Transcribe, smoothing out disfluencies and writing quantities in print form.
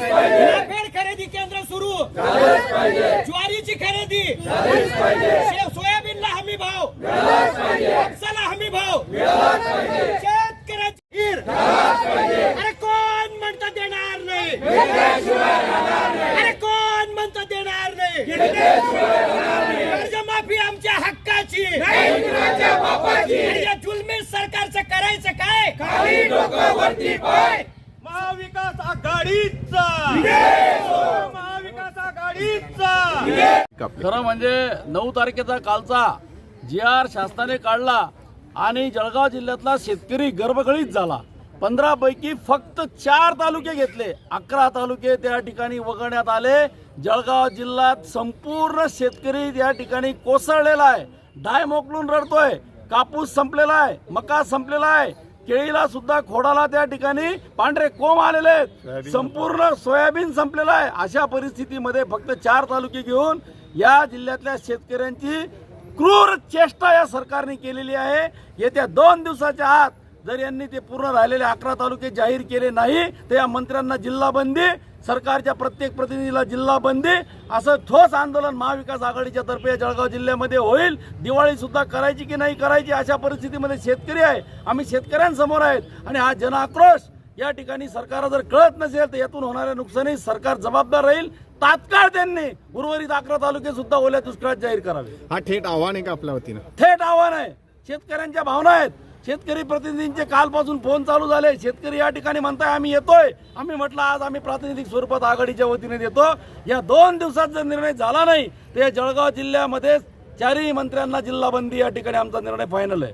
नाफेड खरेदी केंद्र सुरू, ज्वारीची खरेदी, सोयाबीनला हमी भाव, कापसाला हमी भाव, शेतकऱ्याची हीर. अरे कोण म्हणतं देणार नाही? अरे कोण म्हणतं देणार नाही? कर्जमाफी आमच्या हक्काची, या जुलमी सरकारचं करायचं काय? महाविकास आघाडीचा, महाविकास आघाडीचा. खरं म्हणजे 9 तारखेचा कालचा GR शासनाने काढला आणि जळगाव जिल्ह्यातला शेतकरी गर्भगळीत झाला. 15 पैकी फक्त 4 तालुके घेतले, 11 तालुके त्या ठिकाणी वगळण्यात आले. जळगाव जिल्ह्यात संपूर्ण शेतकरी त्या ठिकाणी कोसळलेला आहे, डाय मोकलून रडतोय. कापूस संपलेला आहे, मका संपलेला आहे, केळीला सुद्धा खोडाला त्या ठिकाणी पांढरे कोंब आलेले आहेत, संपूर्ण सोयाबीन संपलेला आहे. अशा परिस्थितीमध्ये फक्त 4 तालुके घेऊन या जिल्ह्यातल्या शेतकऱ्यांची क्रूर चेष्टा या सरकारने केलेली आहे. येत्या 2 दिवसाच्या आत जर यांनी ते पूर्ण राहिलेले 11 तालुके जाहीर केले नाही तर या मंत्र्यांना जिल्हा बंदी, सरकारच्या प्रत्येक प्रतिनिधीला जिल्हा बंदी असं ठोस आंदोलन महाविकास आघाडीच्या तर्फे जळगाव जिल्ह्यामध्ये होईल. दिवाळी सुद्धा करायची की नाही करायची अशा परिस्थितीमध्ये शेतकरी आहे, आम्ही शेतकऱ्यांसमोर आहेत आणि हा जनआक्रोश या ठिकाणी सरकारला जर कळत नसेल तर यातून होणाऱ्या नुकसानी सरकार जबाबदार राहील. तात्काळ त्यांनी उर्वरित 11 तालुके सुद्धा ओल्या दुष्काळात जाहीर करावे. हा थेट आव्हान आहे का आपल्या वतीनं? थेट आव्हान आहे. शेतकऱ्यांच्या भावना आहेत. शेतकरी प्रतिनिधींचे कालपासून फोन चालू झाले. शेतकरी या ठिकाणी म्हणताय आम्ही येतोय. आम्ही म्हटलं आज आम्ही प्रातिनिधिक स्वरूपात आघाडीच्या वतीने देतो. या 2 दिवसात जर निर्णय झाला नाही तर जळगाव जिल्ह्यामध्ये 4ही मंत्र्यांना जिल्हा बंदी या ठिकाणी आमचा निर्णय फायनल आहे.